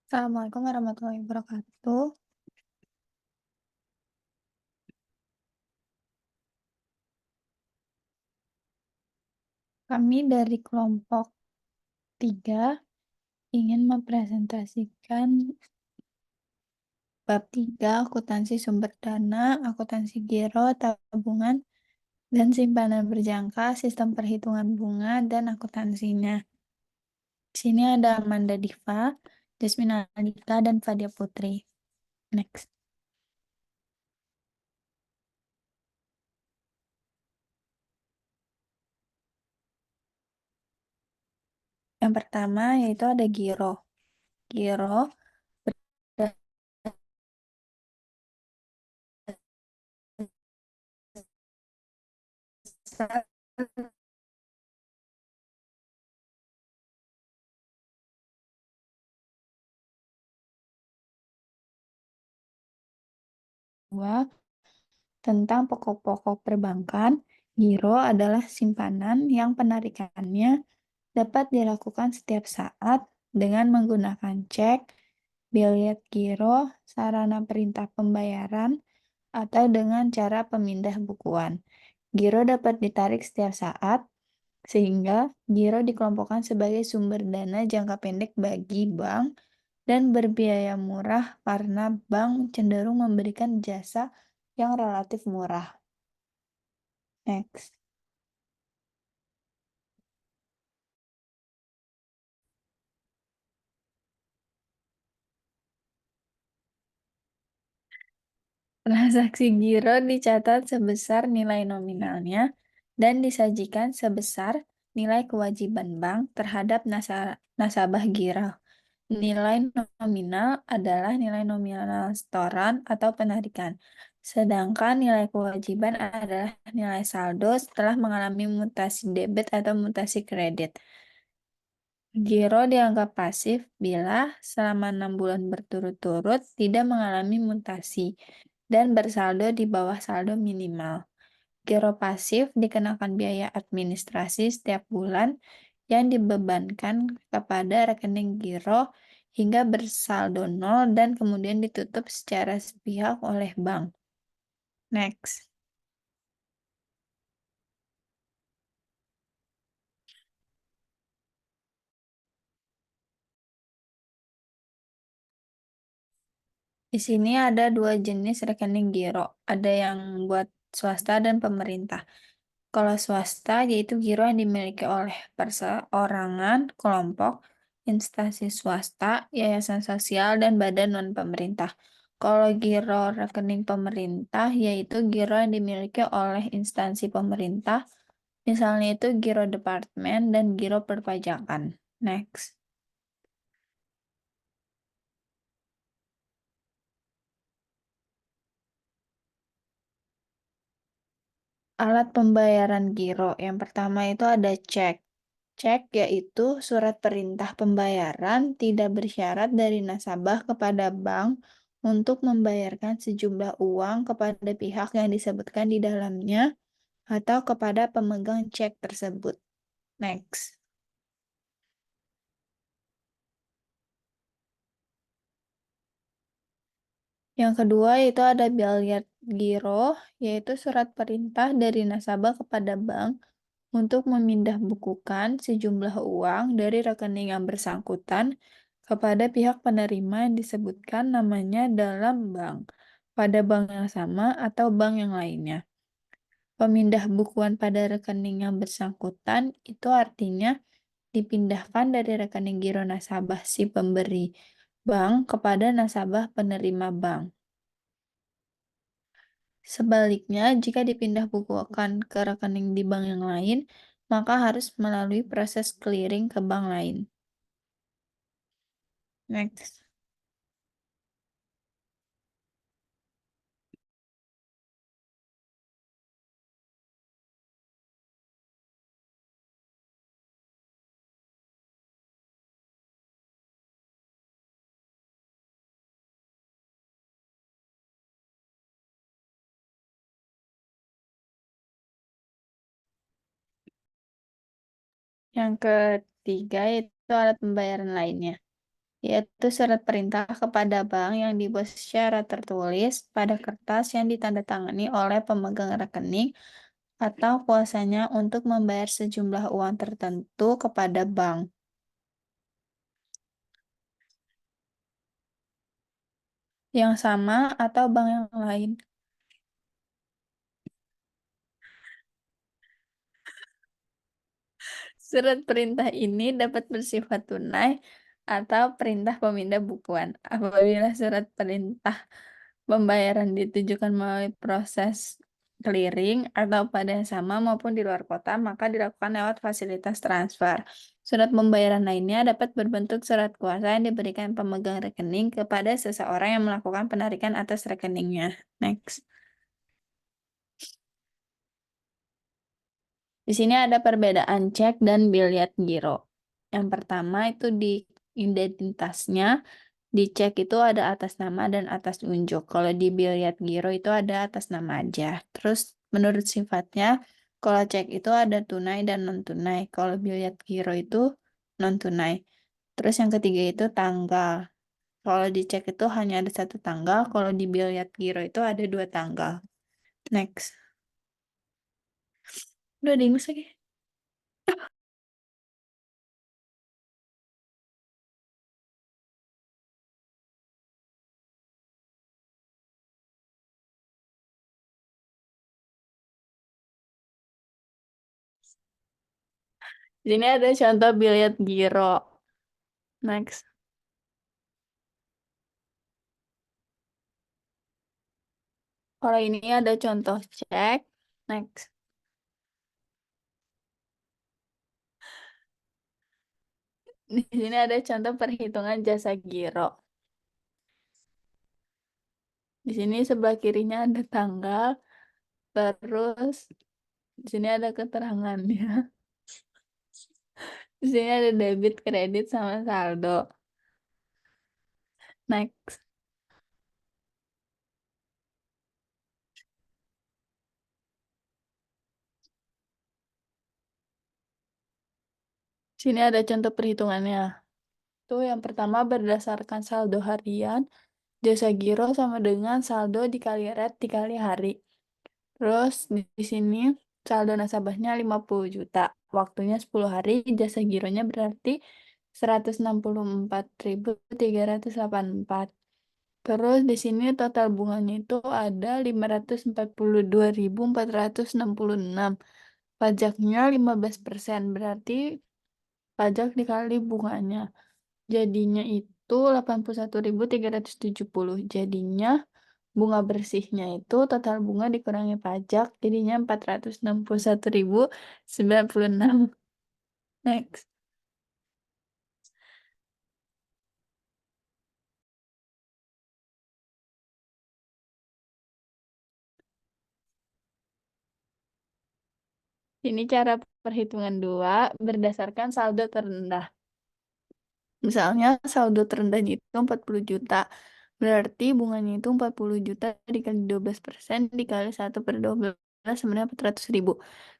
Assalamualaikum warahmatullahi wabarakatuh. Kami dari kelompok 3 ingin mempresentasikan bab 3 akuntansi sumber dana, akuntansi giro, tabungan, dan simpanan berjangka, sistem perhitungan bunga, dan akuntansinya. Di sini ada Amanda Diva, Jasmine Alika, dan Fadia Putri. Next. Yang pertama yaitu ada giro. Giro berdasar tentang pokok-pokok perbankan. Giro adalah simpanan yang penarikannya dapat dilakukan setiap saat dengan menggunakan cek, biljet giro, sarana perintah pembayaran, atau dengan cara pemindah bukuan. Giro dapat ditarik setiap saat, sehingga giro dikelompokkan sebagai sumber dana jangka pendek bagi bank dan berbiaya murah karena bank cenderung memberikan jasa yang relatif murah. Next. Transaksi giro dicatat sebesar nilai nominalnya dan disajikan sebesar nilai kewajiban bank terhadap nasabah giro. Nilai nominal adalah nilai nominal setoran atau penarikan, sedangkan nilai kewajiban adalah nilai saldo setelah mengalami mutasi debit atau mutasi kredit. Giro dianggap pasif bila selama 6 bulan berturut-turut tidak mengalami mutasi dan bersaldo di bawah saldo minimal. Giro pasif dikenakan biaya administrasi setiap bulan yang dibebankan kepada rekening giro hingga bersaldo nol dan kemudian ditutup secara sepihak oleh bank. Next. Di sini ada dua jenis rekening giro. Ada yang buat swasta dan pemerintah. Kalau swasta, yaitu giro yang dimiliki oleh perseorangan, kelompok, instansi swasta, yayasan sosial, dan badan non-pemerintah. Kalau giro rekening pemerintah, yaitu giro yang dimiliki oleh instansi pemerintah, misalnya itu giro departemen dan giro perpajakan. Next. Alat pembayaran giro. Yang pertama itu ada cek. Cek yaitu surat perintah pembayaran tidak bersyarat dari nasabah kepada bank untuk membayarkan sejumlah uang kepada pihak yang disebutkan di dalamnya atau kepada pemegang cek tersebut. Next. Yang kedua itu ada biljet giro, yaitu surat perintah dari nasabah kepada bank untuk memindah bukukan sejumlah uang dari rekening yang bersangkutan kepada pihak penerima yang disebutkan namanya dalam bank, pada bank yang sama atau bank yang lainnya. Pemindah bukuan pada rekening yang bersangkutan itu artinya dipindahkan dari rekening giro nasabah si pemberi bank kepada nasabah penerima bank. Sebaliknya, jika dipindah bukukan ke rekening di bank yang lain, maka harus melalui proses clearing ke bank lain. Next. Yang ketiga itu alat pembayaran lainnya, yaitu surat perintah kepada bank yang dibuat secara tertulis pada kertas yang ditandatangani oleh pemegang rekening atau kuasanya untuk membayar sejumlah uang tertentu kepada bank. Yang sama atau bank yang lain. Surat perintah ini dapat bersifat tunai atau perintah pemindah bukuan. Apabila surat perintah pembayaran ditujukan melalui proses clearing atau pada yang sama maupun di luar kota, maka dilakukan lewat fasilitas transfer. Surat pembayaran lainnya dapat berbentuk surat kuasa yang diberikan pemegang rekening kepada seseorang yang melakukan penarikan atas rekeningnya. Next. Di sini ada perbedaan cek dan biliet giro. Yang pertama itu di identitasnya, di cek itu ada atas nama dan atas unjuk. Kalau di biliet giro itu ada atas nama aja. Terus menurut sifatnya, kalau cek itu ada tunai dan non-tunai. Kalau biliet giro itu non-tunai. Terus yang ketiga itu tanggal. Kalau di cek itu hanya ada satu tanggal, kalau di biliet giro itu ada dua tanggal. Next. Udah di Inggris lagi. Di sini ada contoh biliet giro. Next. Kalau ini ada contoh cek. Next. Di sini ada contoh perhitungan jasa giro. Di sini sebelah kirinya ada tanggal, terus di sini ada keterangannya. Di sini ada debit, kredit, sama saldo. Next. Sini ada contoh perhitungannya. Tuh yang pertama berdasarkan saldo harian, jasa giro sama dengan saldo dikali red dikali hari. Terus di sini saldo nasabahnya 50 juta. Waktunya 10 hari, jasa gironya berarti 164.384. Terus di sini total bunganya itu ada 542.466. Pajaknya 15%, berarti pajak dikali bunganya. Jadinya itu 81.370. Jadinya bunga bersihnya itu total bunga dikurangi pajak jadinya 461.096. Next. Ini cara perhitungan dua berdasarkan saldo terendah. Misalnya saldo terendahnya itu 40 juta. Berarti bunganya itu 40 juta dikali 12% dikali 1/12 sebenarnya 400.000.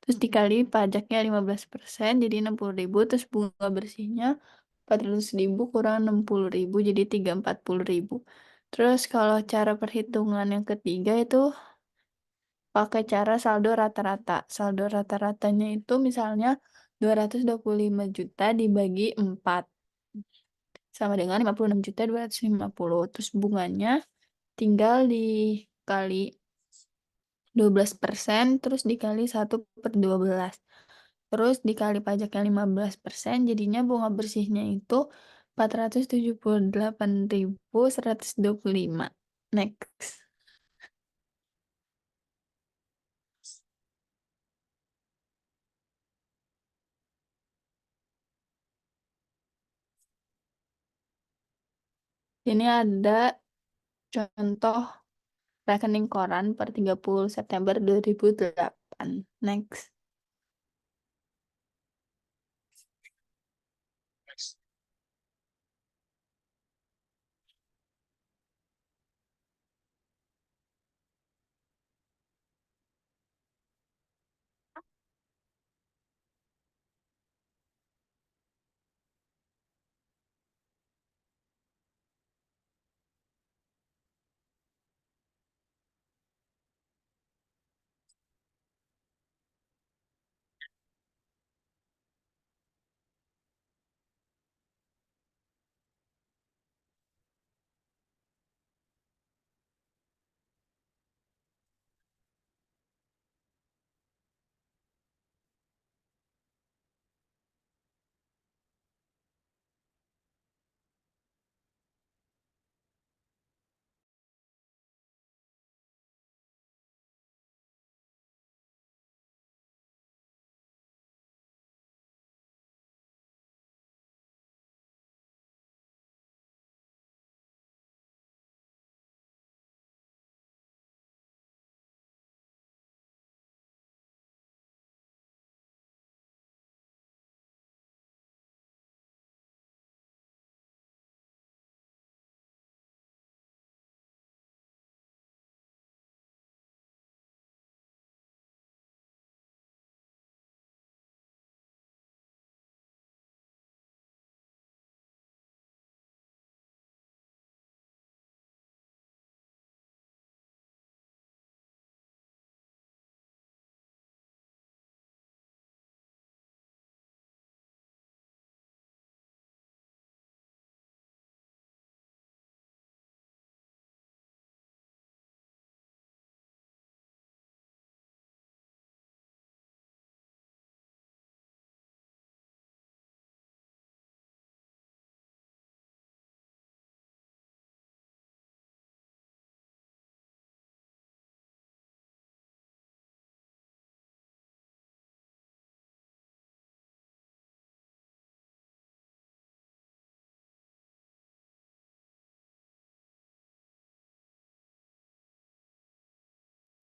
Terus dikali pajaknya 15% jadi 60.000. Terus bunga bersihnya 400.000 kurang 60.000 jadi 340.000. Terus kalau cara perhitungan yang ketiga itu pakai cara saldo rata-rata. Saldo rata-ratanya itu misalnya 225 juta dibagi 4 sama dengan 56.250. Terus bunganya tinggal dikali 12%, terus dikali 1/12. Terus dikali pajaknya 15%, jadinya bunga bersihnya itu 478.125. Next. Ini ada contoh rekening koran per 30 September 2008. Next.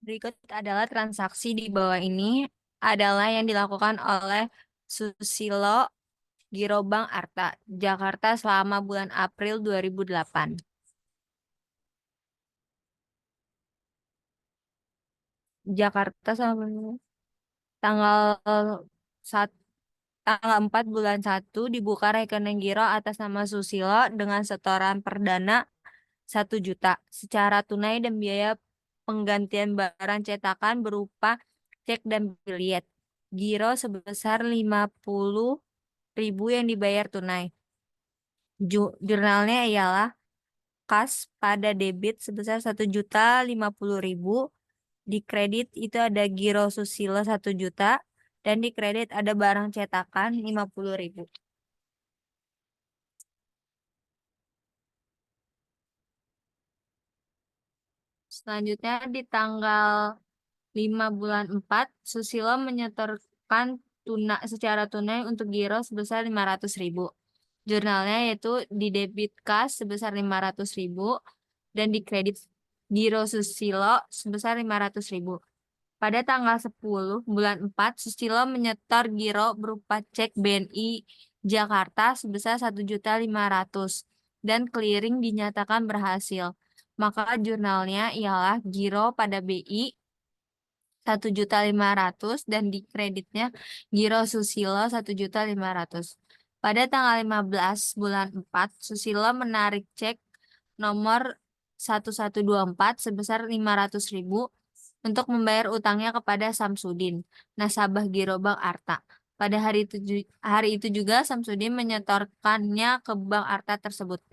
Berikut adalah transaksi di bawah ini adalah yang dilakukan oleh Susilo Girobang Arta, Jakarta selama bulan April 2008. Jakarta selama tanggal 1 tanggal 4 bulan 1 dibuka rekening giro atas nama Susilo dengan setoran perdana 1 juta secara tunai dan biaya penggantian barang cetakan berupa cek dan biliet. Giro sebesar 50.000 yang dibayar tunai. Jurnalnya ialah kas pada debit sebesar 1.050.000. Di kredit itu ada giro susilo 1 juta dan di kredit ada barang cetakan 50.000. Selanjutnya di tanggal 5 bulan 4 Susilo menyetorkan secara tunai untuk giro sebesar 500.000. Jurnalnya yaitu di debit kas sebesar 500.000 dan di kredit giro Susilo sebesar 500.000. Pada tanggal 10 bulan 4 Susilo menyetor giro berupa cek BNI Jakarta sebesar 1.500.000 dan clearing dinyatakan berhasil. Maka jurnalnya ialah giro pada BI 1.500.000 dan di kreditnya giro Susilo 1.500.000. Pada tanggal 15 bulan 4 Susilo menarik cek nomor 1124 sebesar 500.000 untuk membayar utangnya kepada Samsudin, nasabah giro Bank Arta. Pada hari itu juga Samsudin menyetorkannya ke Bank Arta tersebut.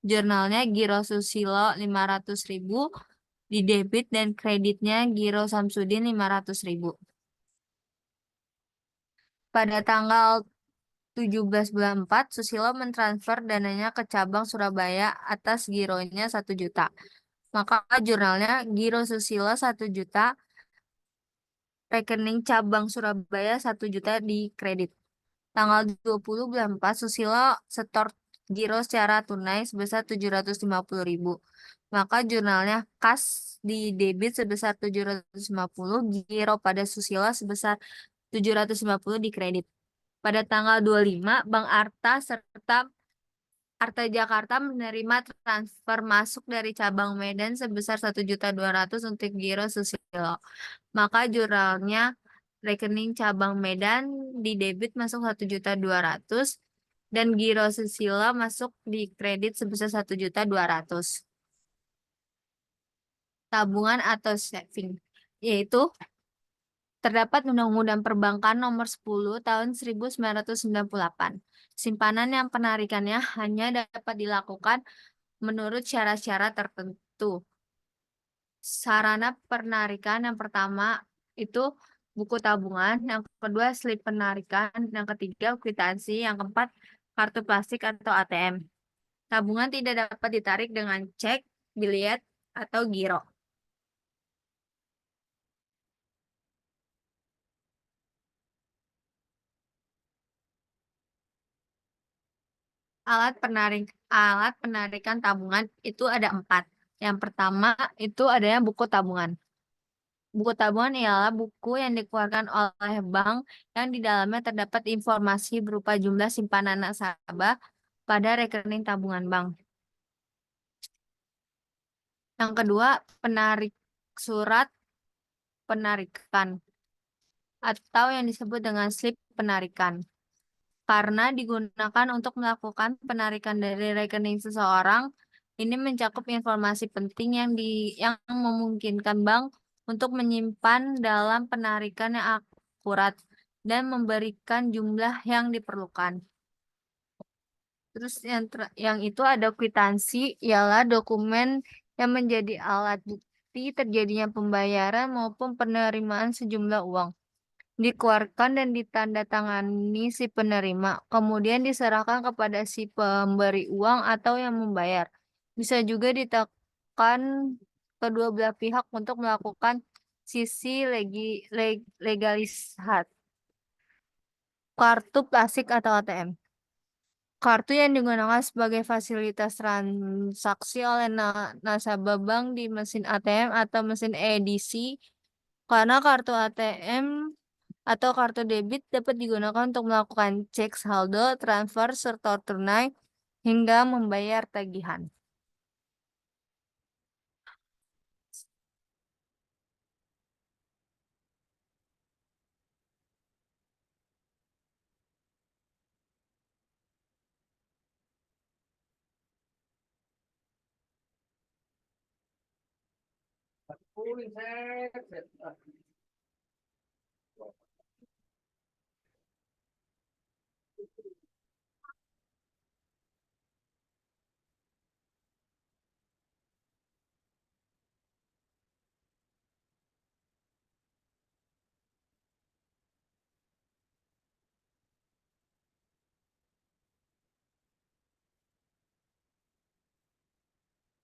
Jurnalnya giro Susilo 500.000 di debit dan kreditnya giro Samsudin 500.000. Pada tanggal 17 bulan 4, Susilo mentransfer dananya ke cabang Surabaya atas gironya 1 juta. Maka jurnalnya giro Susilo 1 juta, rekening cabang Surabaya 1 juta di kredit. Tanggal 20 bulan 4, Susilo setor giro secara tunai sebesar 750.000. Maka jurnalnya kas di debit sebesar 750, giro pada Susilo sebesar 750 di kredit. Pada tanggal 25, Bank Arta serta Arta Jakarta menerima transfer masuk dari cabang Medan sebesar 1.200.000 untuk giro Susilo. Maka jurnalnya rekening cabang Medan di debit masuk 1.200.000 dan giro Susilo masuk di kredit sebesar 1.200.000. Tabungan atau saving, yaitu terdapat Undang-Undang Perbankan Nomor 10 Tahun 1998. Simpanan yang penarikannya hanya dapat dilakukan menurut syarat-syarat tertentu. Sarana penarikan yang pertama itu buku tabungan, yang kedua slip penarikan, yang ketiga kwitansi, yang keempat kartu plastik atau ATM. Tabungan tidak dapat ditarik dengan cek, biliet, atau giro. Alat penarikan tabungan itu ada 4. Yang pertama itu adanya buku tabungan. Buku tabungan ialah buku yang dikeluarkan oleh bank yang di dalamnya terdapat informasi berupa jumlah simpanan nasabah pada rekening tabungan bank. Yang kedua, surat penarikan atau yang disebut dengan slip penarikan. Karena digunakan untuk melakukan penarikan dari rekening seseorang, ini mencakup informasi penting yang memungkinkan bank untuk menyimpan dalam penarikan yang akurat dan memberikan jumlah yang diperlukan. Terus yang itu ada kwitansi, ialah dokumen yang menjadi alat bukti terjadinya pembayaran maupun penerimaan sejumlah uang. Dikeluarkan dan ditandatangani si penerima, kemudian diserahkan kepada si pemberi uang atau yang membayar. Bisa juga ditekan kedua belah pihak untuk melakukan sisi legalisat. Kartu plastik atau ATM. Kartu yang digunakan sebagai fasilitas transaksi oleh nasabah bank di mesin ATM atau mesin edisi Karena kartu ATM atau kartu debit dapat digunakan untuk melakukan cek saldo, transfer, serta tunai hingga membayar tagihan.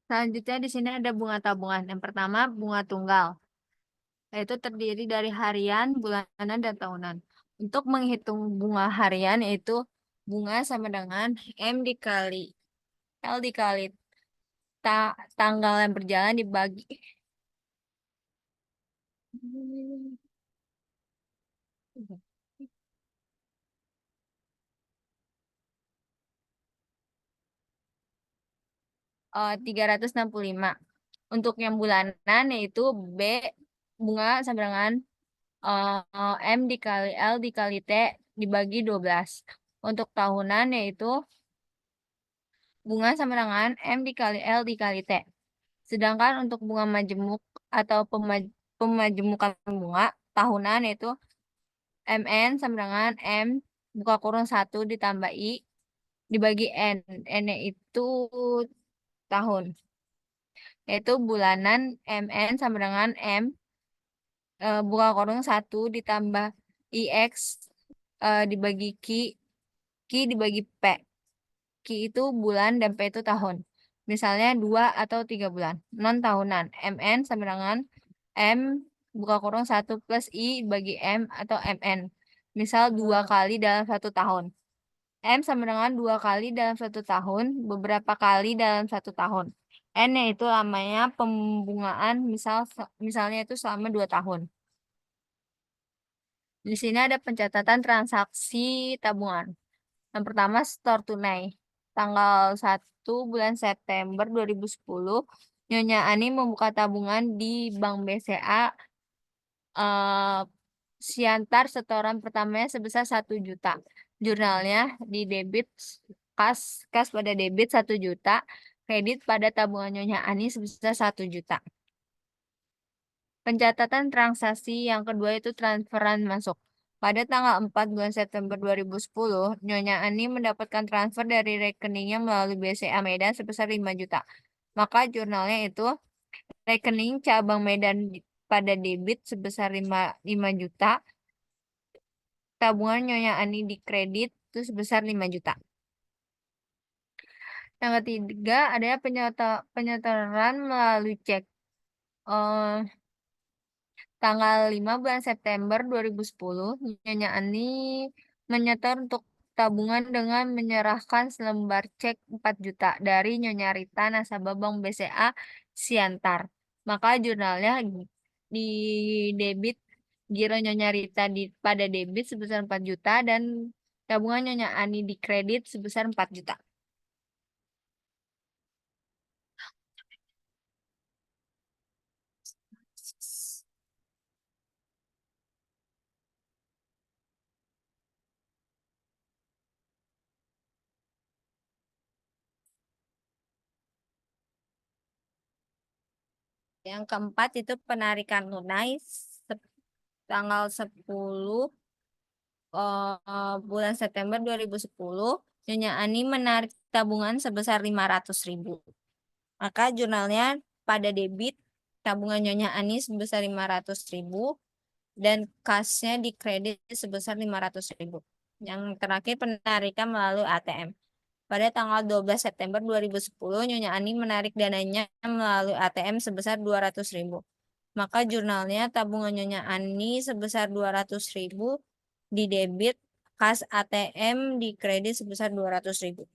Selanjutnya di sini ada bunga tabungan. Yang pertama bunga tunggal, yaitu terdiri dari harian, bulanan, dan tahunan. Untuk menghitung bunga harian yaitu bunga sama dengan M dikali L dikali tanggal yang berjalan dibagi eh, 365. Untuk yang bulanan yaitu B bunga sama dengan M dikali L dikali T dibagi 12. Untuk tahunan yaitu bunga sama dengan M dikali L dikali T. Sedangkan untuk bunga majemuk atau pemajemukan bunga tahunan yaitu MN sama dengan M buka kurung 1 ditambah I dibagi N. N itu tahun. Yaitu bulanan MN sama dengan M buka kurung 1 ditambah IX dibagi Q dibagi P. Q itu bulan dan P itu tahun. Misalnya 2 atau 3 bulan. Non tahunan. MN sama dengan M buka kurung 1 plus I bagi M atau MN. Misal 2 kali dalam 1 tahun. M sama dengan 2 kali dalam 1 tahun, beberapa kali dalam 1 tahun. N yaitu lamanya pembungaan, misalnya itu selama 2 tahun. Di sini ada pencatatan transaksi tabungan. Yang pertama, store tunai. Tanggal 1 bulan September 2010, Nyonya Ani membuka tabungan di Bank BCA eh, Siantar setoran pertamanya sebesar 1 juta. Jurnalnya di debit kas pada debit 1 juta, kredit pada tabungan Nyonya Ani sebesar 1 juta. Pencatatan transaksi yang kedua itu transferan masuk. Pada tanggal 4 bulan September 2010, Nyonya Ani mendapatkan transfer dari rekeningnya melalui BCA Medan sebesar 5 juta. Maka jurnalnya itu rekening cabang Medan pada debit sebesar 5 juta, tabungan Nyonya Ani di kredit itu sebesar 5 juta. Yang ketiga ada penyetoran melalui cek. Eh, Tanggal 5 bulan September 2010, Nyonya Ani menyetor untuk tabungan dengan menyerahkan selembar cek 4 juta dari Nyonya Rita nasabah Bank BCA Siantar. Maka jurnalnya di debit giro Nyonya Rita pada debit sebesar 4 juta dan tabungan Nyonya Ani di kredit sebesar 4 juta. Yang keempat itu penarikan tunai tanggal 10 bulan September 2010, Nyonya Ani menarik tabungan sebesar 500.000. Maka jurnalnya pada debit tabungan Nyonya Ani sebesar 500.000 dan kasnya di kredit sebesar 500.000. Yang terakhir penarikan melalui ATM. Pada tanggal 12 September 2010, Nyonya Ani menarik dananya melalui ATM sebesar 200.000. Maka jurnalnya tabungan Nyonya Ani sebesar 200.000 di debit, kas ATM di kredit sebesar 200.000.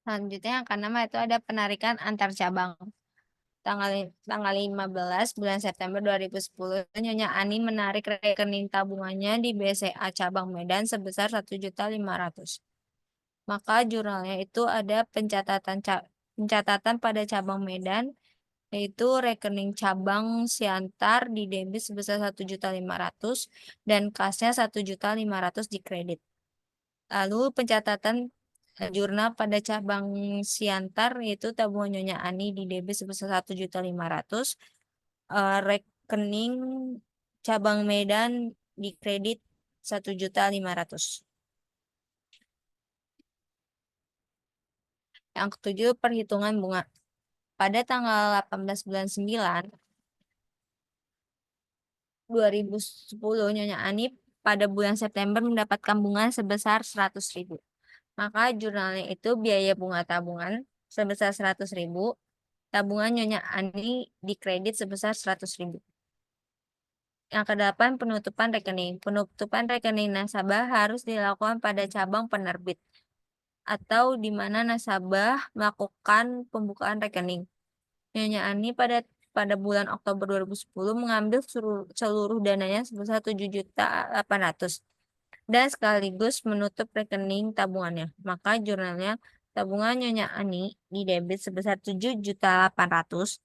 Selanjutnya yang keenam itu ada penarikan antar cabang. Tanggal 15 bulan September 2010, Nyonya Ani menarik rekening tabungannya di BCA cabang Medan sebesar 1.500.000. Maka jurnalnya itu ada pencatatan pada cabang Medan, yaitu rekening cabang Siantar di debit sebesar 1.500.000 dan kasnya 1.500.000 di kredit. Lalu pencatatan jurnal pada cabang Siantar yaitu tabungan Nyonya Ani di debit sebesar 1.500.000, rekening cabang Medan di kredit 1.500.000. Yang ketujuh, perhitungan bunga. Pada tanggal 18 bulan 9 2010, Nyonya Ani pada bulan September mendapatkan bunga sebesar 100.000. Maka jurnalnya itu biaya bunga tabungan sebesar 100.000, tabungan Nyonya Ani dikredit sebesar 100.000. Yang kedelapan, penutupan rekening. Penutupan rekening nasabah harus dilakukan pada cabang penerbit atau di mana nasabah melakukan pembukaan rekening. Nyonya Ani pada bulan Oktober 2010 mengambil seluruh dananya sebesar 7.800.000 dan sekaligus menutup rekening tabungannya. Maka jurnalnya tabungan Nyonya Ani di debit sebesar 7.800.000,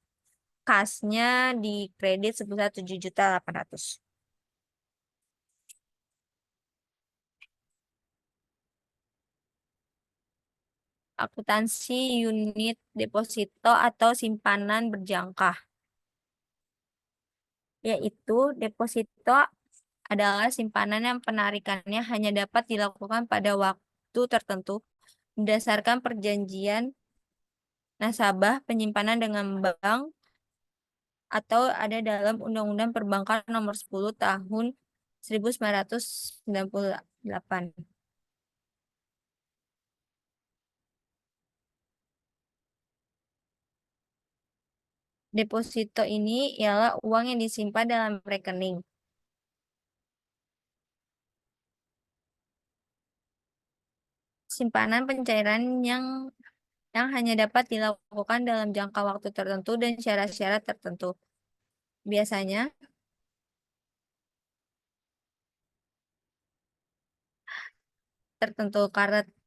kasnya di kredit sebesar 7.800.000. Akuntansi unit deposito atau simpanan berjangka, yaitu deposito adalah simpanan yang penarikannya hanya dapat dilakukan pada waktu tertentu berdasarkan perjanjian nasabah penyimpanan dengan bank atau ada dalam Undang-Undang Perbankan Nomor 10 Tahun 1998. Deposito ini ialah uang yang disimpan dalam rekening. Simpanan pencairan yang hanya dapat dilakukan dalam jangka waktu tertentu dan syarat-syarat tertentu. Biasanya tertentu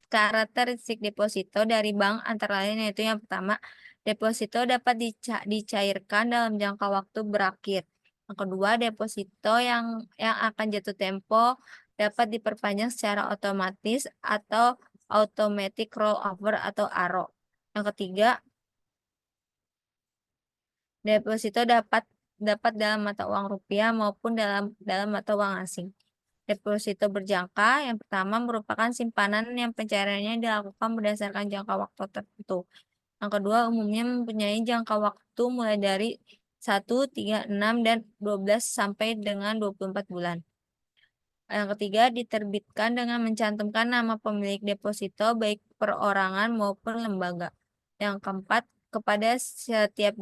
karakteristik deposito dari bank antara lain yaitu yang pertama, deposito dapat dicairkan dalam jangka waktu berakhir. Yang kedua, deposito yang akan jatuh tempo dapat diperpanjang secara otomatis atau automatic rollover atau ARO. Yang ketiga, deposito dapat dalam mata uang rupiah maupun dalam mata uang asing. Deposito berjangka yang pertama merupakan simpanan yang pencairannya dilakukan berdasarkan jangka waktu tertentu. Yang kedua, umumnya mempunyai jangka waktu mulai dari 1, 3, 6, dan 12 sampai dengan 24 bulan. Yang ketiga, diterbitkan dengan mencantumkan nama pemilik deposito baik perorangan maupun lembaga. Yang keempat, kepada setiap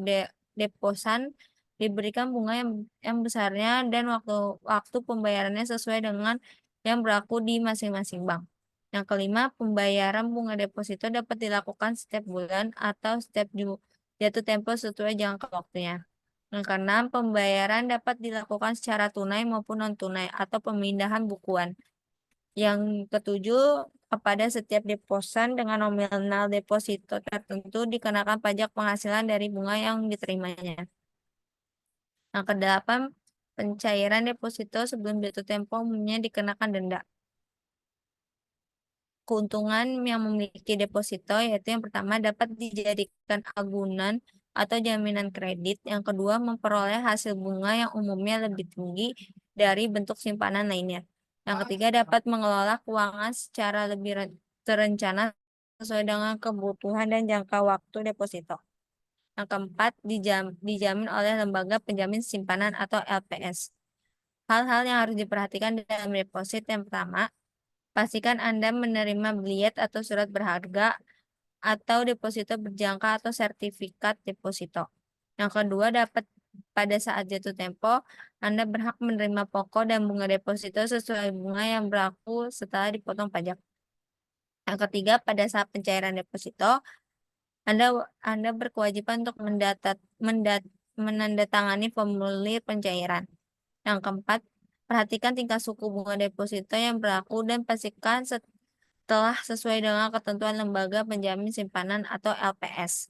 deposan diberikan bunga yang besarnya dan waktu pembayarannya sesuai dengan yang berlaku di masing-masing bank. Yang kelima, pembayaran bunga deposito dapat dilakukan setiap bulan atau setiap jatuh tempo sesuai jangka waktunya. Yang keenam, pembayaran dapat dilakukan secara tunai maupun non-tunai atau pemindahan bukuan. Yang ketujuh, kepada setiap deposan dengan nominal deposito tertentu dikenakan pajak penghasilan dari bunga yang diterimanya. Yang kedelapan, pencairan deposito sebelum jatuh tempo umumnya dikenakan denda. Keuntungan yang memiliki deposito yaitu yang pertama dapat dijadikan agunan atau jaminan kredit. Yang kedua, memperoleh hasil bunga yang umumnya lebih tinggi dari bentuk simpanan lainnya. Yang ketiga, dapat mengelola keuangan secara lebih terencana sesuai dengan kebutuhan dan jangka waktu deposito. Yang keempat, dijamin oleh lembaga penjamin simpanan atau LPS. Hal-hal yang harus diperhatikan dalam deposit yang pertama, pastikan Anda menerima bliet atau surat berharga atau deposito berjangka atau sertifikat deposito. Yang kedua, dapat pada saat jatuh tempo, Anda berhak menerima pokok dan bunga deposito sesuai bunga yang berlaku setelah dipotong pajak. Yang ketiga, pada saat pencairan deposito, Anda berkewajiban untuk menandatangani formulir pencairan. Yang keempat, perhatikan tingkat suku bunga deposito yang berlaku dan pastikan telah sesuai dengan ketentuan lembaga penjamin simpanan atau LPS.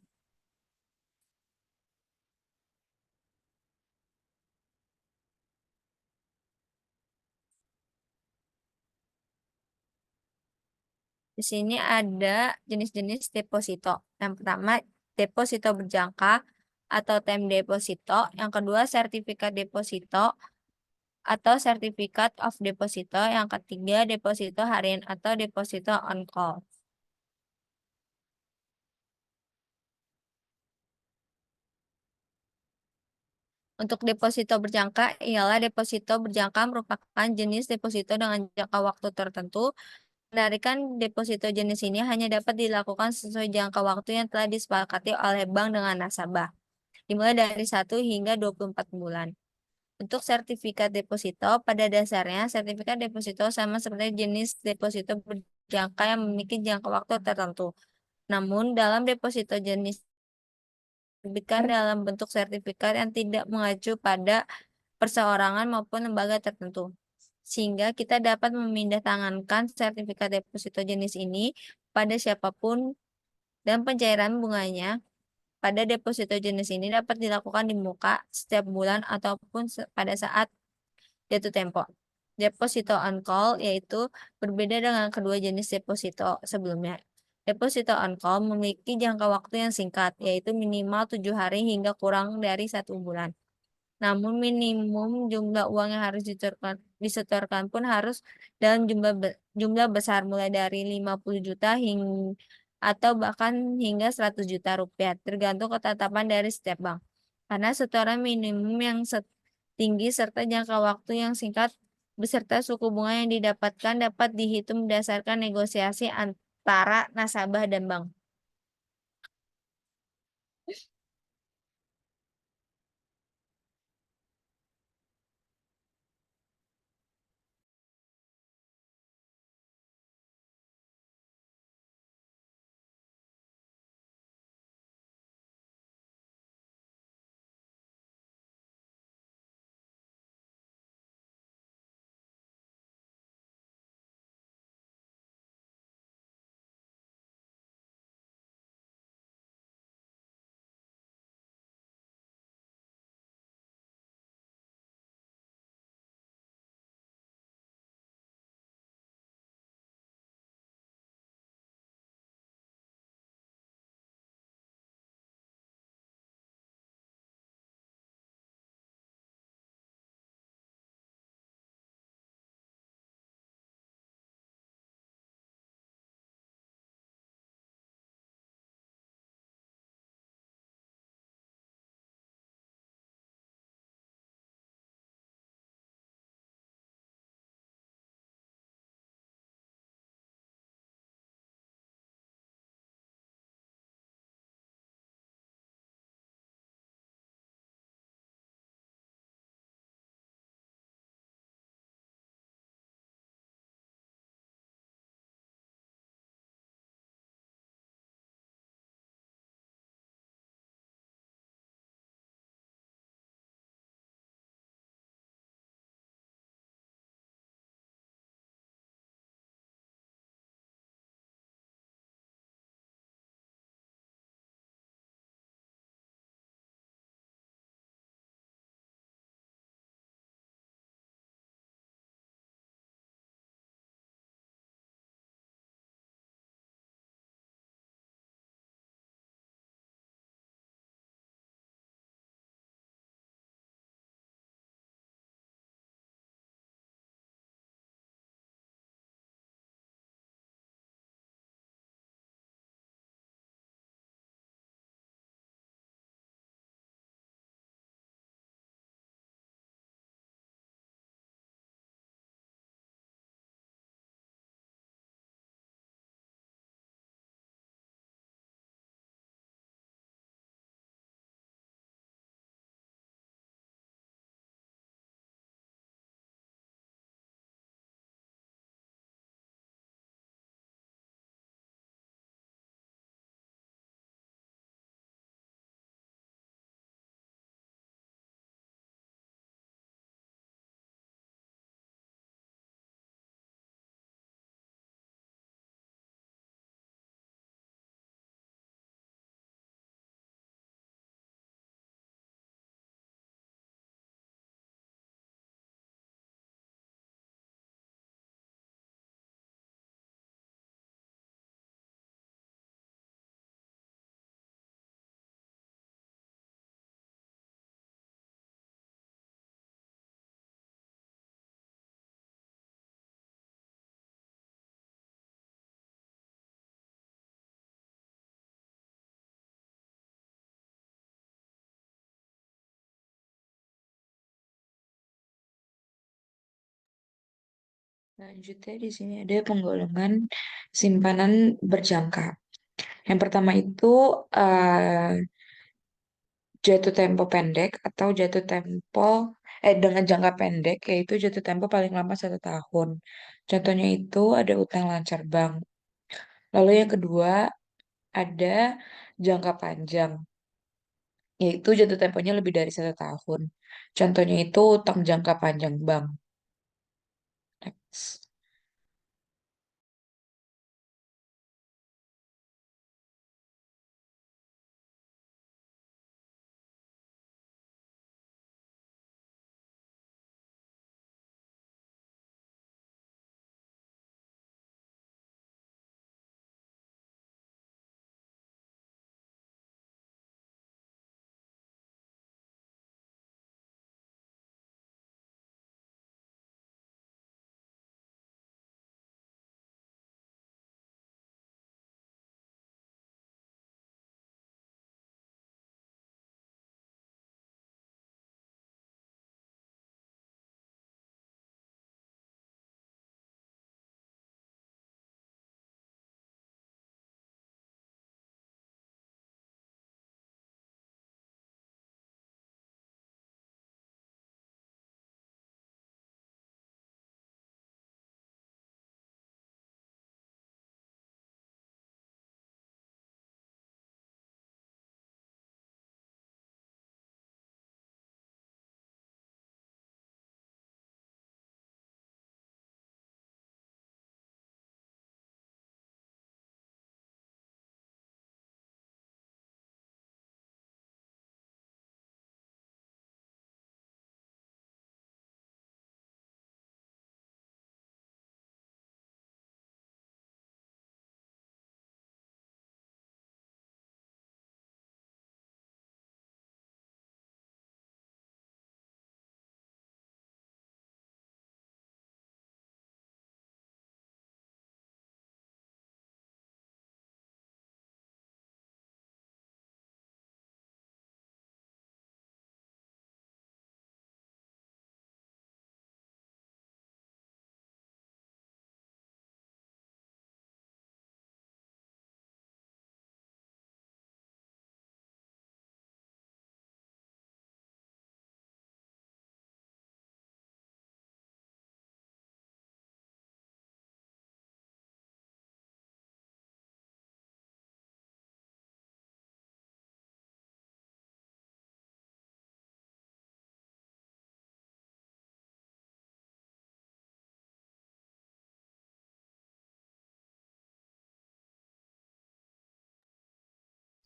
Di sini ada jenis-jenis deposito. Yang pertama, deposito berjangka atau time deposito. Yang kedua, sertifikat deposito atau sertifikat of deposito. Yang ketiga, deposito harian atau deposito on call. Untuk deposito berjangka, ialah deposito berjangka merupakan jenis deposito dengan jangka waktu tertentu. Penarikan deposito jenis ini hanya dapat dilakukan sesuai jangka waktu yang telah disepakati oleh bank dengan nasabah, dimulai dari 1 hingga 24 bulan. Untuk sertifikat deposito, pada dasarnya sertifikat deposito sama seperti jenis deposito berjangka yang memiliki jangka waktu tertentu. Namun, dalam deposito jenis diterbitkan dalam bentuk sertifikat yang tidak mengacu pada perseorangan maupun lembaga tertentu. Sehingga kita dapat memindahtangankan sertifikat deposito jenis ini pada siapapun dan pencairan bunganya pada deposito jenis ini dapat dilakukan di muka setiap bulan ataupun pada saat jatuh tempo. Deposito on call yaitu berbeda dengan kedua jenis deposito sebelumnya. Deposito on call memiliki jangka waktu yang singkat, yaitu minimal 7 hari hingga kurang dari 1 bulan. Namun minimum jumlah uang yang harus disetorkan pun harus dalam jumlah besar, mulai dari 50 juta atau bahkan hingga 100 juta rupiah, tergantung ketetapan dari setiap bank. Karena setoran minimum yang tinggi serta jangka waktu yang singkat beserta suku bunga yang didapatkan dapat dihitung berdasarkan negosiasi antara nasabah dan bank. Selanjutnya di sini ada penggolongan simpanan berjangka. Yang pertama itu eh, jatuh tempo pendek atau jatuh tempo dengan jangka pendek, yaitu jatuh tempo paling lama 1 tahun. Contohnya itu ada utang lancar bank. Lalu yang kedua ada jangka panjang, yaitu jatuh temponya lebih dari 1 tahun. Contohnya itu utang jangka panjang bank. Next.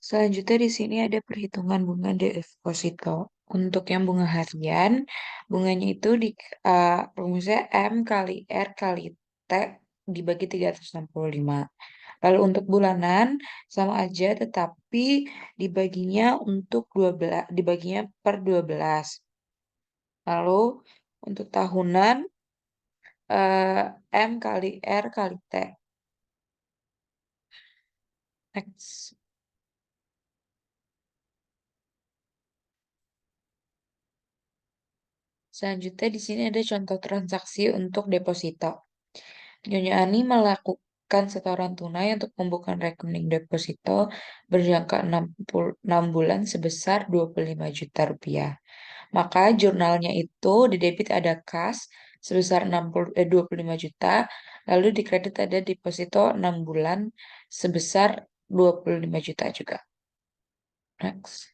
Selanjutnya di sini ada perhitungan bunga deposito. Untuk yang bunga harian, bunganya itu rumusnya M kali R kali T dibagi 365. Lalu untuk bulanan sama aja tetapi dibaginya untuk 12, dibaginya per 12. Lalu untuk tahunan M kali R kali T. Next. Selanjutnya di sini ada contoh transaksi untuk deposito. Nyonya Ani melakukan setoran tunai untuk pembukaan rekening deposito berjangka 6 bulan sebesar 25 juta rupiah. Maka jurnalnya itu di debit ada kas sebesar 25 juta, lalu di kredit ada deposito 6 bulan sebesar 25 juta juga. Next.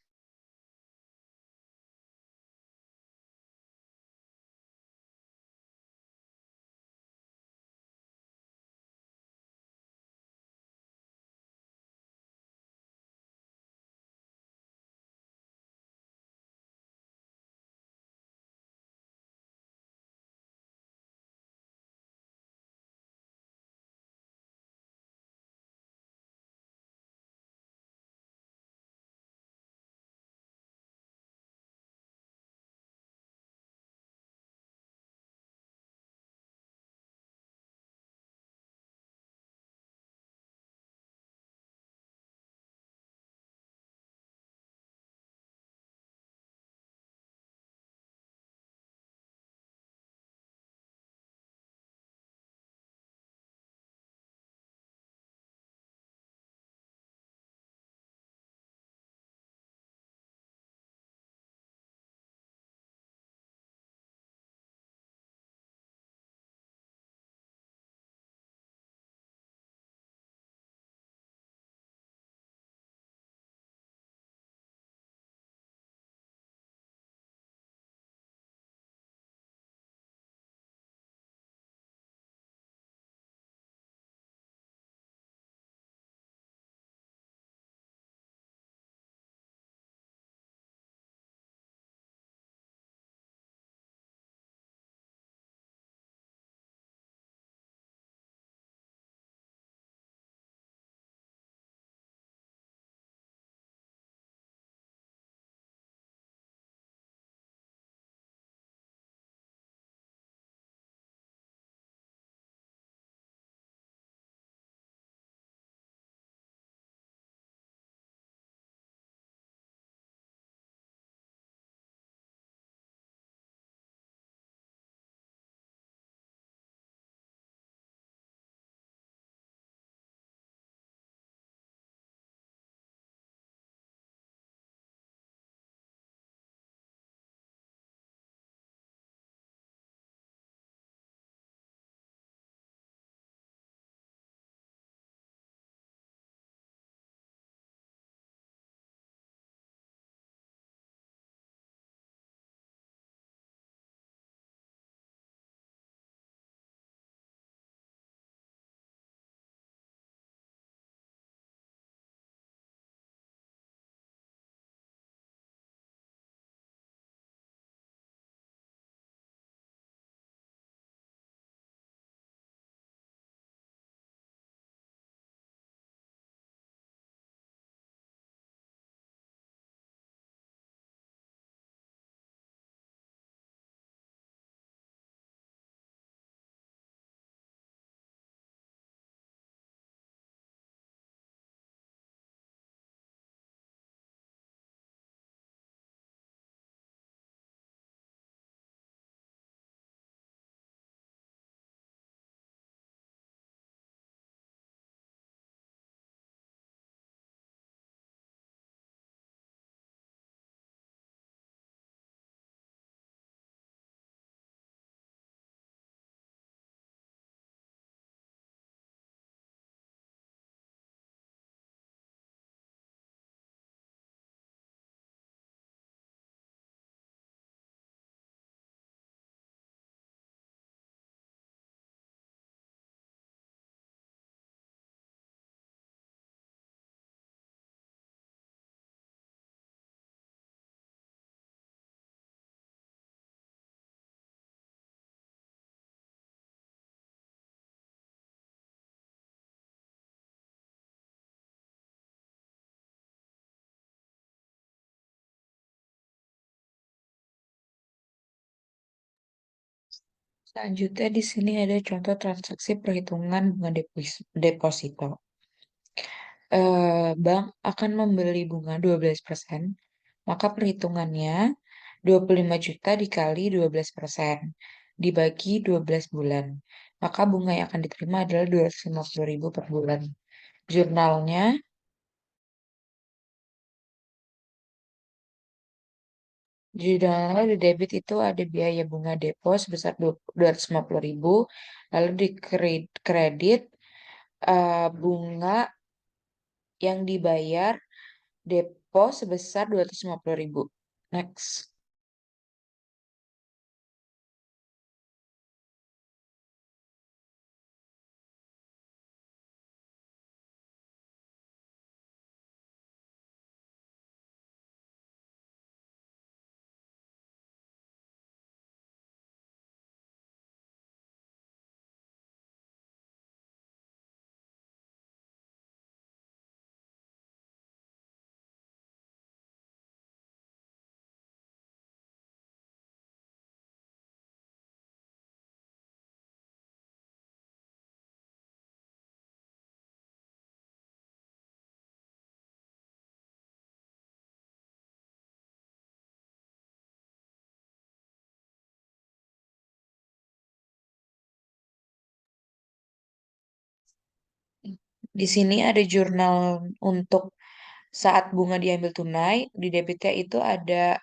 Selanjutnya di sini ada contoh transaksi perhitungan bunga deposito. Bank akan membeli bunga 12%, maka perhitungannya 25 juta dikali 12% dibagi 12 bulan. Maka bunga yang akan diterima adalah 250.000 per bulan. Jurnalnya, di debit itu ada biaya bunga depo sebesar 250.000, lalu di kredit bunga yang dibayar depo sebesar 250.000. Next. Di sini ada jurnal untuk saat bunga diambil tunai. Di debitnya itu ada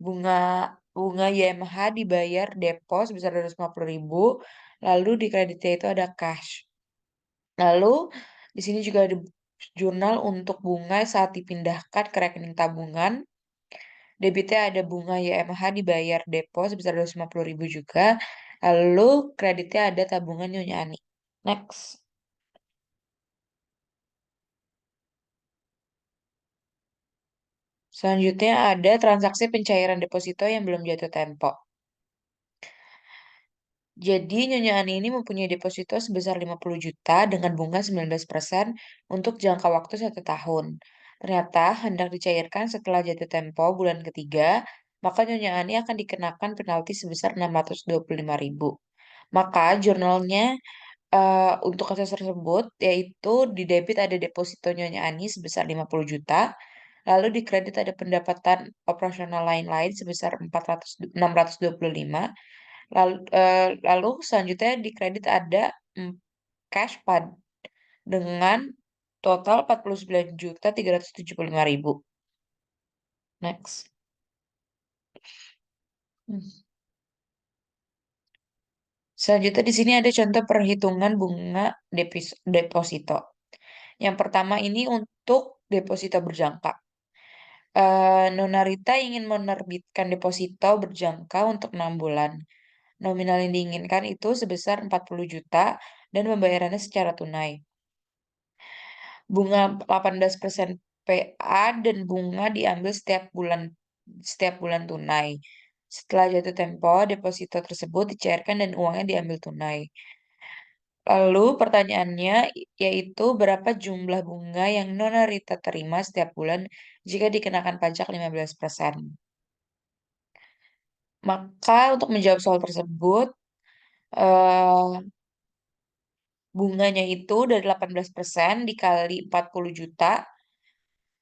bunga bunga YMH dibayar depo sebesar 250.000. Lalu di kreditnya itu ada cash. Lalu di sini juga ada jurnal untuk bunga saat dipindahkan ke rekening tabungan. Debitnya ada bunga YMH dibayar depo sebesar 250.000 juga. Lalu kreditnya ada tabungan Nyonya Ani. Next. Selanjutnya ada transaksi pencairan deposito yang belum jatuh tempo. Jadi Nyonya Ani ini mempunyai deposito sebesar 50 juta dengan bunga 19% untuk jangka waktu 1 tahun. Ternyata hendak dicairkan setelah jatuh tempo bulan ketiga, maka Nyonya Ani akan dikenakan penalti sebesar 625.000. Maka jurnalnya untuk kasus tersebut yaitu di debit ada deposito Nyonya Ani sebesar 50 juta, lalu di kredit ada pendapatan operasional lain-lain sebesar 625. Lalu selanjutnya di kredit ada mm, cash pad dengan total 49.375.000. Next. Hmm. Selanjutnya di sini ada contoh perhitungan bunga deposito. Yang pertama ini untuk deposito berjangka. Nona Rita ingin menerbitkan deposito berjangka untuk 6 bulan. Nominal yang diinginkan itu sebesar 40 juta dan pembayarannya secara tunai. Bunga 18% PA dan bunga diambil setiap bulan tunai. Setelah jatuh tempo, deposito tersebut dicairkan dan uangnya diambil tunai. Lalu pertanyaannya yaitu berapa jumlah bunga yang Nona Rita terima setiap bulan jika dikenakan pajak 15%. Maka untuk menjawab soal tersebut, eh, bunganya itu dari 18% dikali 40 juta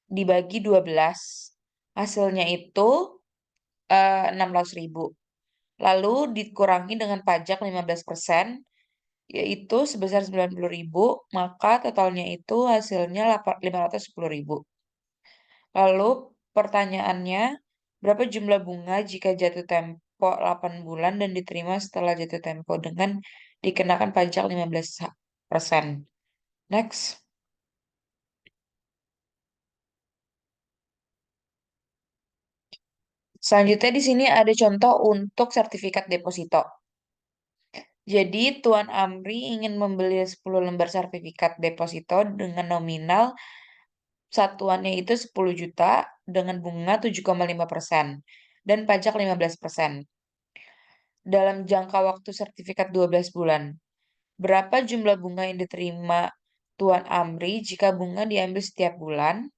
dibagi 12. Hasilnya itu 16.000. Lalu dikurangi dengan pajak 15%, yaitu sebesar 90.000, maka totalnya itu hasilnya 510.000. Lalu pertanyaannya, berapa jumlah bunga jika jatuh tempo 8 bulan dan diterima setelah jatuh tempo dengan dikenakan pajak 15%? Next. Selanjutnya di sini ada contoh untuk sertifikat deposito. Jadi Tuan Amri ingin membeli 10 lembar sertifikat deposito dengan nominal satuannya itu 10 juta dengan bunga 7,5% dan pajak 15% dalam jangka waktu sertifikat 12 bulan. Berapa jumlah bunga yang diterima Tuan Amri jika bunga diambil setiap bulan?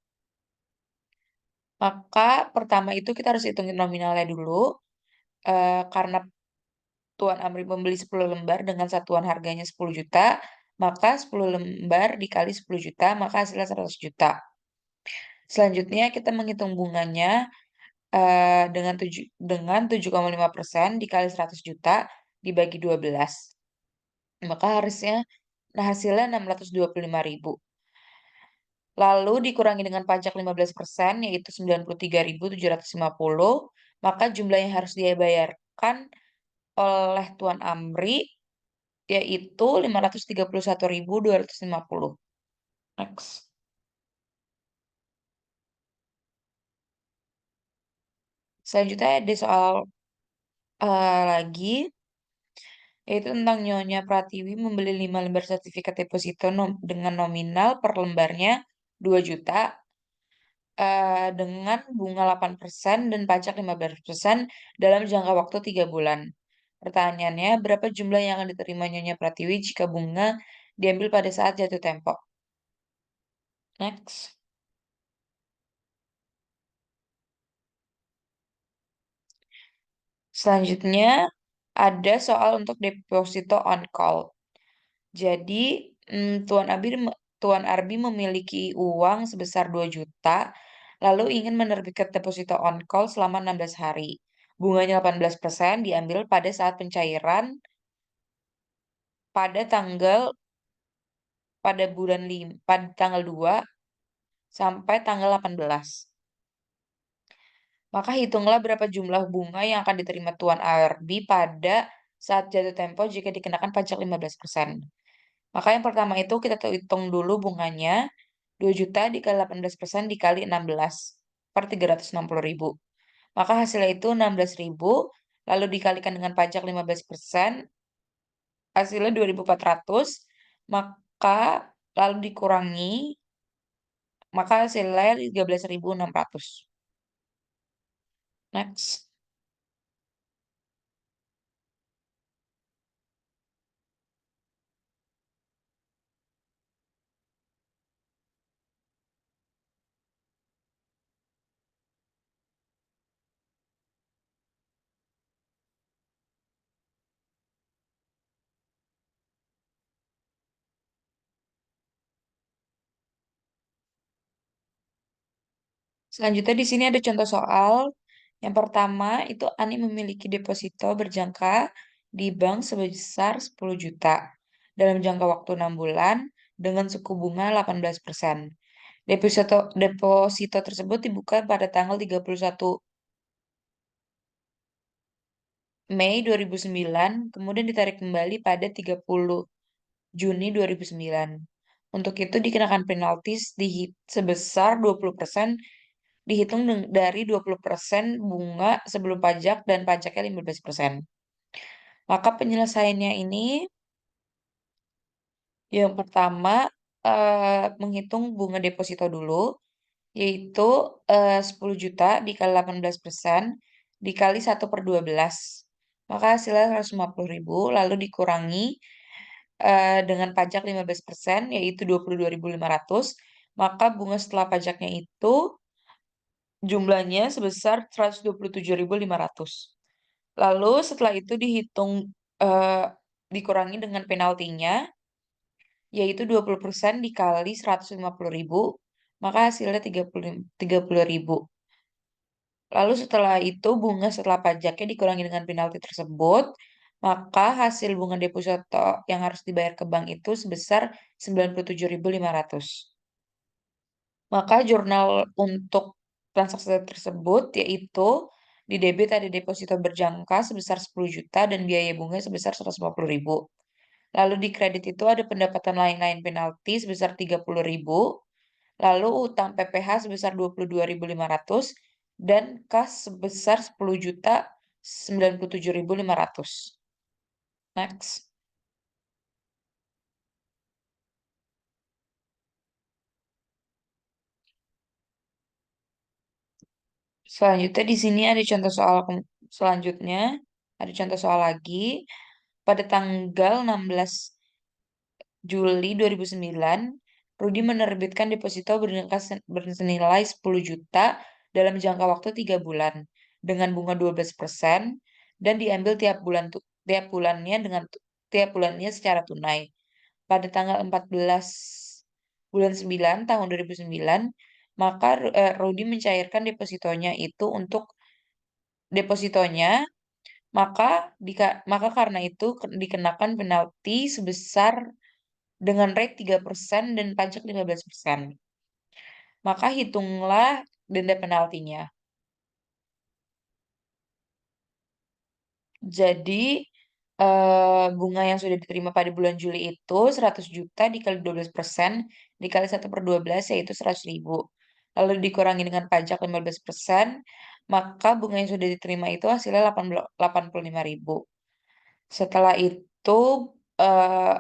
Maka pertama itu kita harus hitungin nominalnya dulu. Karena Tuan Amri membeli 10 lembar dengan satuan harganya 10 juta, maka 10 lembar dikali 10 juta, maka hasilnya 100 juta. Selanjutnya kita menghitung bunganya dengan 7,5% dikali 100 juta dibagi 12. Maka hasilnya 625.000. Lalu dikurangi dengan pajak 15%, yaitu 93.750, maka jumlah yang harus dia bayarkan oleh Tuan Amri yaitu 531.250. Next. Selanjutnya ada soal lagi, yaitu tentang Nyonya Pratiwi membeli 5 lembar sertifikat deposito dengan nominal per lembarnya 2 juta dengan bunga 8% dan pajak 15% dalam jangka waktu 3 bulan. Pertanyaannya, berapa jumlah yang akan diterima Nyonya Pratiwi jika bunga diambil pada saat jatuh tempo? Next. Selanjutnya, ada soal untuk deposito on call. Jadi, Tuan Arbi memiliki uang sebesar 2 juta, lalu ingin menerbitkan deposito on call selama 16 hari. Bunganya 18% diambil pada saat pencairan pada pada tanggal 2 sampai tanggal 18. Maka hitunglah berapa jumlah bunga yang akan diterima Tuan Arbi pada saat jatuh tempo jika dikenakan pajak 15%. Maka yang pertama itu kita hitung dulu bunganya. 2 juta dikali 18% dikali 16 per 360.000. Maka hasilnya itu 16.000, lalu dikalikan dengan pajak 15%, hasilnya 2.400, maka lalu dikurangi, maka hasilnya 13.600. Next. Selanjutnya di sini ada contoh soal. Yang pertama itu Ani memiliki deposito berjangka di bank sebesar 10 juta dalam jangka waktu 6 bulan dengan suku bunga 18%. Deposito tersebut dibuka pada tanggal 31 Mei 2009, kemudian ditarik kembali pada 30 Juni 2009. Untuk itu dikenakan penalti sebesar 20%, dihitung dari 20% bunga sebelum pajak dan pajaknya 15%. Maka penyelesaiannya ini yang pertama menghitung bunga deposito dulu, yaitu 10 juta dikali 18% dikali 1/12. Maka hasilnya 150.000, lalu dikurangi dengan pajak 15%, yaitu 22.500. Maka bunga setelah pajaknya itu jumlahnya sebesar 127.500. Lalu setelah itu dikurangi dengan penaltinya, yaitu 20% dikali 150.000, maka hasilnya 30.000. Lalu setelah itu bunga setelah pajaknya dikurangi dengan penalti tersebut, maka hasil bunga deposito yang harus dibayar ke bank itu sebesar 97.500. Maka jurnal untuk transaksi tersebut yaitu di debit ada deposito berjangka sebesar 10 juta dan biaya bunga sebesar 150.000. Lalu di kredit itu ada pendapatan lain-lain penalti sebesar 30.000, lalu utang PPh sebesar 22.500 dan kas sebesar 10.097.500. Next. Selanjutnya di sini ada contoh soal selanjutnya, ada contoh soal lagi. Pada tanggal 16 Juli 2009, Rudi menerbitkan deposito bernilai 10 juta dalam jangka waktu 3 bulan dengan bunga 12% dan diambil tiap bulan tiap bulannya secara tunai. Pada tanggal 14 bulan 9 tahun 2009, maka Rudy mencairkan depositonya itu untuk depositonya, maka karena itu dikenakan penalti sebesar dengan rate 3% dan pajak 15%. Maka hitunglah denda penaltinya. Jadi bunga yang sudah diterima pada bulan Juli itu 100 juta dikali 12% dikali 1/12 yaitu 100.000. Lalu dikurangi dengan pajak 15%, maka bunga yang sudah diterima itu hasilnya 85.000. Setelah itu eh,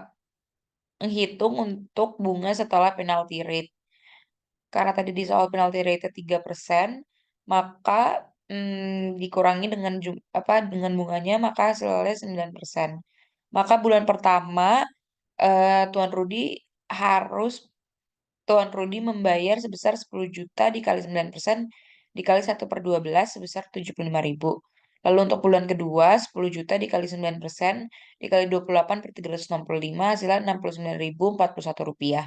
menghitung untuk bunga setelah penalty rate. Karena tadi di soal penalty rate 3%, maka dikurangi dengan dengan bunganya maka hasilnya 9%. Maka bulan pertama eh, Tuan Rudi harus Tuan Rudi membayar sebesar 10 juta dikali 9% dikali 1/12 sebesar 75.000. Lalu untuk bulan kedua 10 juta dikali 9% dikali 28/365 hasilnya 69.041 rupiah.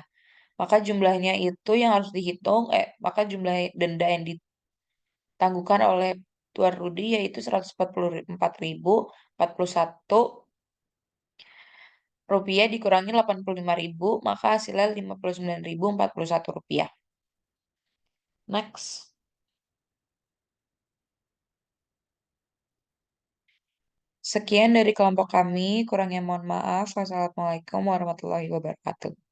Maka jumlahnya itu yang harus dihitung, maka jumlah denda yang ditangguhkan oleh Tuan Rudi yaitu 144.041 rupiah dikurangi 85.000, maka hasilnya 59.041 rupiah. Next. Sekian dari kelompok kami, kurangnya mohon maaf. Wassalamualaikum warahmatullahi wabarakatuh.